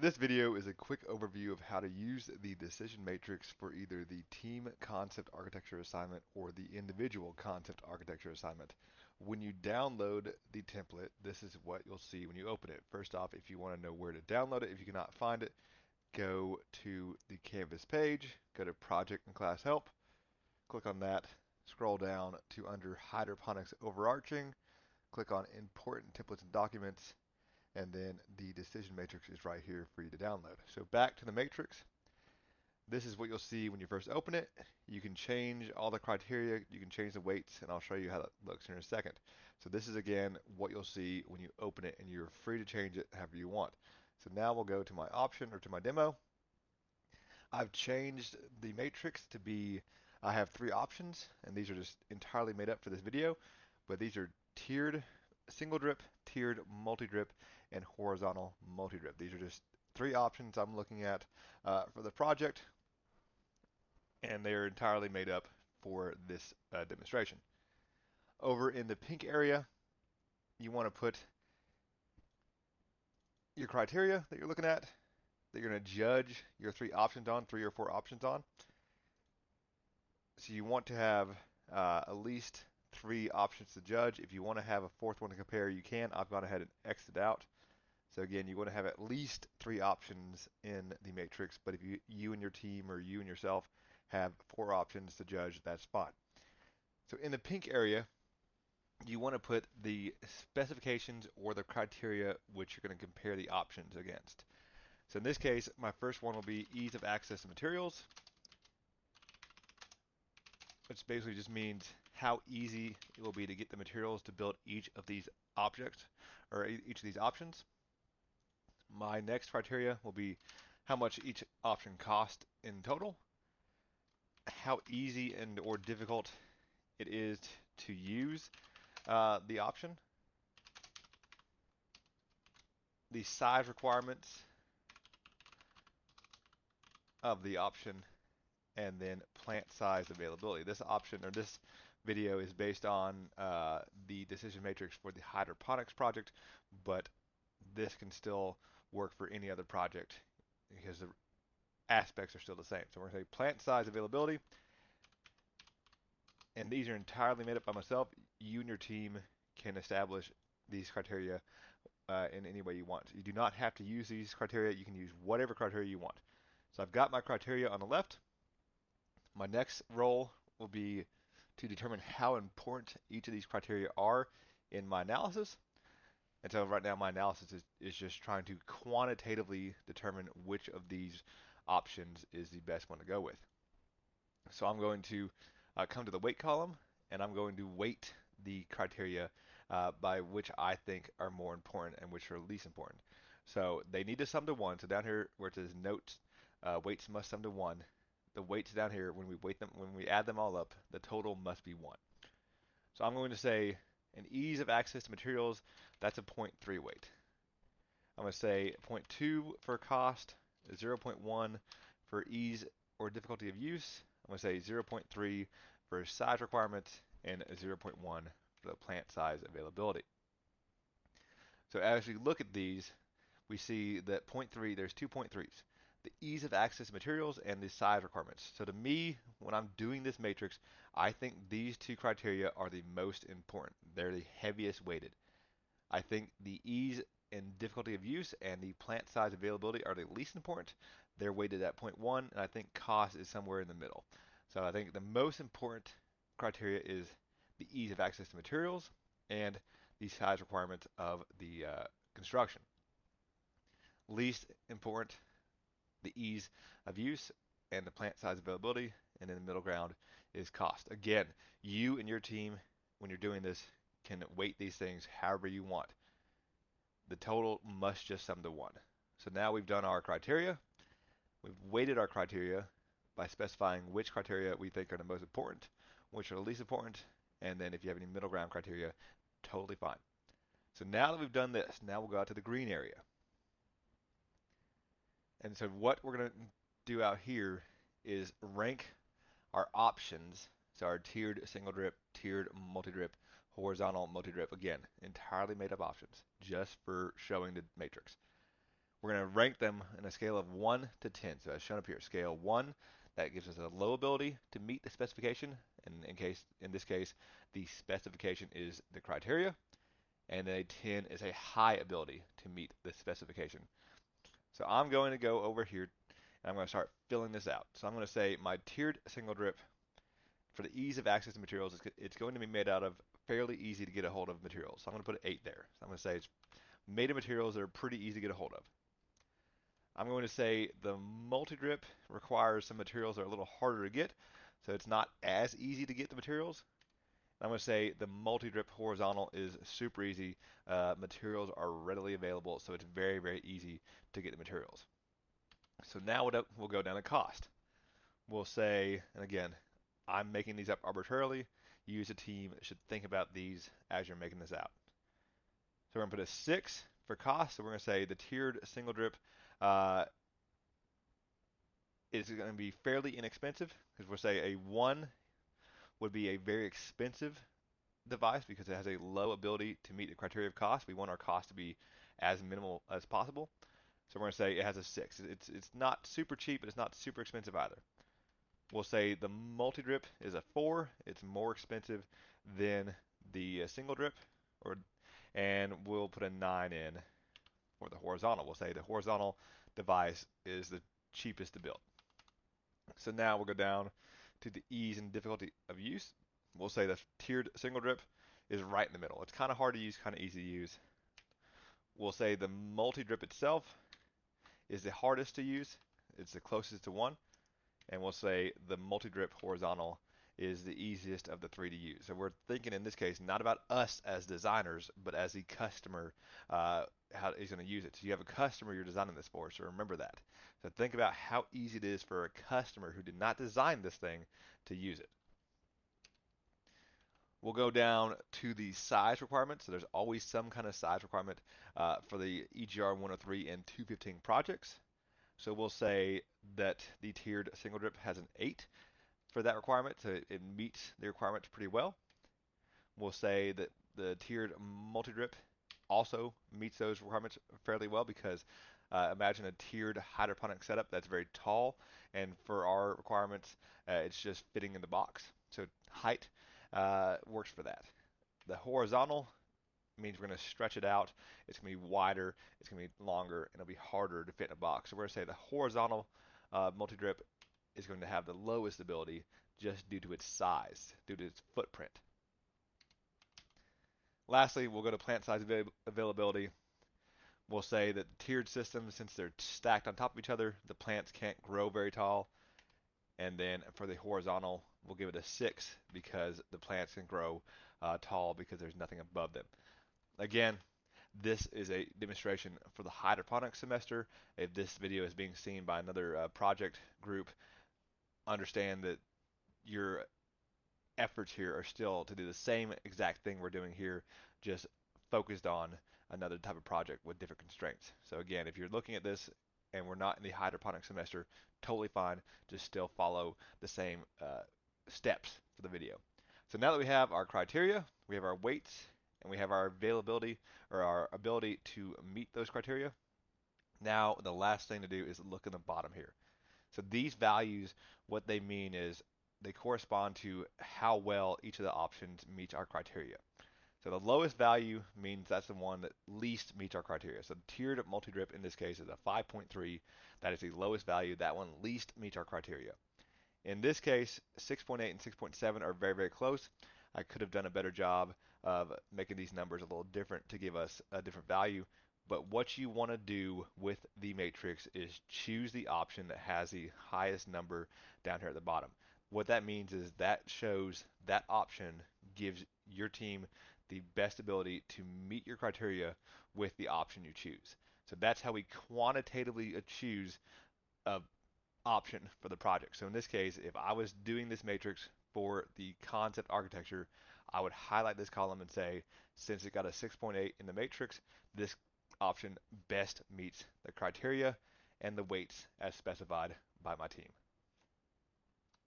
This video is a quick overview of how to use the decision matrix for either the team concept architecture assignment or the individual concept architecture assignment. When you download the template, this is what you'll see when you open it. First off, if you want to know where to download it, if you cannot find it, go to the Canvas page, go to Project and Class Help, click on that, scroll down to under Hydroponics Overarching, click on Important Templates and Documents, and then the decision matrix is right here for you to download. So back to the matrix. This is what you'll see when you first open it. You can change all the criteria, you can change the weights, and I'll show you how that looks here in a second. So this is again what you'll see when you open it, and you're free to change it however you want. So now we'll go to my option or to my demo. I've changed the matrix to be, I have three options, and these are just entirely made up for this video, but these are tiered single drip, tiered multi-drip, and horizontal multi-drip. These are just three options I'm looking at for the project, and they're entirely made up for this demonstration. Over in the pink area, you want to put your criteria that you're looking at, that you're going to judge your three options on, three or four options on. So you want to have at least three options to judge. If you want to have a fourth one to compare, you can. I've gone ahead and X'd it out. So again, you want to have at least three options in the matrix, but if you and your team or you and yourself have four options to judge, that's fine. So in the pink area, you want to put the specifications or the criteria which you're going to compare the options against. So in this case, my first one will be ease of access to materials, which basically just means how easy it will be to get the materials to build each of these objects or each of these options. My next criteria will be how much each option cost in total, how easy and or difficult it is to use the option, the size requirements of the option, and then plant size availability. This option or this video is based on the decision matrix for the hydroponics project, but this can still work for any other project because the aspects are still the same. So we're going to say plant size availability, and these are entirely made up by myself. You and your team can establish these criteria in any way you want. You do not have to use these criteria. You can use whatever criteria you want. So I've got my criteria on the left. My next role will be to determine how important each of these criteria are in my analysis. And so right now my analysis is just trying to quantitatively determine which of these options is the best one to go with. So I'm going to come to the weight column, and I'm going to weight the criteria by which I think are more important and which are least important. So they need to sum to 1. So down here where it says notes, weights must sum to 1. The weights down here, when we weight them, when we add them all up, the total must be 1. So I'm going to say an ease of access to materials, that's a 0.3 weight. I'm going to say 0.2 for cost, 0.1 for ease or difficulty of use. I'm going to say 0.3 for size requirements and 0.1 for the plant size availability. So as we look at these, we see that 0.3, there's two 0.3s. The ease of access to materials and the size requirements. So to me, when I'm doing this matrix, I think these two criteria are the most important. They're the heaviest weighted. I think the ease and difficulty of use and the plant size availability are the least important. They're weighted at 0.1, and I think cost is somewhere in the middle. So I think the most important criteria is the ease of access to materials and the size requirements of the construction. Least important, the ease of use and the plant size availability, and in the middle ground is cost. Again, you and your team, when you're doing this, can weight these things however you want. The total must just sum to 1. So now we've done our criteria. We've weighted our criteria by specifying which criteria we think are the most important, which are the least important, and then if you have any middle ground criteria, totally fine. So now that we've done this, now we'll go out to the green area. And so what we're going to do out here is rank our options. So our tiered single drip, tiered multi-drip, horizontal multi-drip, again, entirely made up options just for showing the matrix. We're going to rank them in a scale of 1 to 10. So as shown up here, scale 1, that gives us a low ability to meet the specification. And in this case, the specification is the criteria. And then a 10 is a high ability to meet the specification. So I'm going to go over here and I'm going to start filling this out. So I'm going to say my tiered single drip, for the ease of access to materials, it's going to be made out of fairly easy to get a hold of materials. So I'm going to put an 8 there. So I'm going to say it's made of materials that are pretty easy to get a hold of. I'm going to say the multi-drip requires some materials that are a little harder to get, so it's not as easy to get the materials. I'm going to say the multi-drip horizontal is super easy. Materials are readily available, so it's very, very easy to get the materials. So now we'll go down to cost. We'll say, and again, I'm making these up arbitrarily. You as a team should think about these as you're making this out. So we're going to put a 6 for cost. So we're going to say the tiered single drip uh, is going to be fairly inexpensive, because we'll say a 1 would be a very expensive device because it has a low ability to meet the criteria of cost. We want our cost to be as minimal as possible. So we're going to say it has a 6. It's not super cheap, but it's not super expensive either. We'll say the multi-drip is a 4. It's more expensive than the single drip, and we'll put a 9 in for the horizontal. We'll say the horizontal device is the cheapest to build. So now we'll go down to the ease and difficulty of use. We'll say the tiered single drip is right in the middle. It's kind of hard to use, kind of easy to use. We'll say the multi-drip itself is the hardest to use. It's the closest to 1. And we'll say the multi-drip horizontal is the easiest of the 3 to use. So we're thinking in this case not about us as designers, but as the customer, how he's going to use it. So you have a customer you're designing this for, so remember that. So think about how easy it is for a customer who did not design this thing to use it. We'll go down to the size requirement. So there's always some kind of size requirement for the EGR 103 and 215 projects. So we'll say that the tiered single drip has an 8 for that requirement, so it meets the requirements pretty well. We'll say that the tiered multi-drip also meets those requirements fairly well because imagine a tiered hydroponic setup that's very tall, and for our requirements, it's just fitting in the box. So height works for that. The horizontal means we're going to stretch it out. It's going to be wider, it's going to be longer, and it'll be harder to fit in a box. So we're going to say the horizontal multi-drip is going to have the lowest ability just due to its size, due to its footprint. Lastly, we'll go to plant size availability. We'll say that tiered systems, since they're stacked on top of each other, the plants can't grow very tall. And then for the horizontal, we'll give it a 6 because the plants can grow tall because there's nothing above them. Again, this is a demonstration for the hydroponics semester. If this video is being seen by another project group, understand that your efforts here are still to do the same exact thing we're doing here, just focused on another type of project with different constraints. So again, if you're looking at this and we're not in the hydroponics semester, totally fine. Just still follow the same steps for the video. So now that we have our criteria, we have our weights, and we have our availability or our ability to meet those criteria, now the last thing to do is look in the bottom here. So these values, what they mean is they correspond to how well each of the options meets our criteria. So the lowest value means that's the one that least meets our criteria. So the tiered multi-drip in this case is a 5.3. That is the lowest value. That one least meets our criteria. In this case, 6.8 and 6.7 are very, very close. I could have done a better job of making these numbers a little different to give us a different value. But what you want to do with the matrix is choose the option that has the highest number down here at the bottom. What that means is that shows that option gives your team the best ability to meet your criteria with the option you choose. So that's how we quantitatively choose a option for the project. So in this case, if I was doing this matrix for the concept architecture, I would highlight this column and say, since it got a 6.8 in the matrix, this option best meets the criteria and the weights as specified by my team.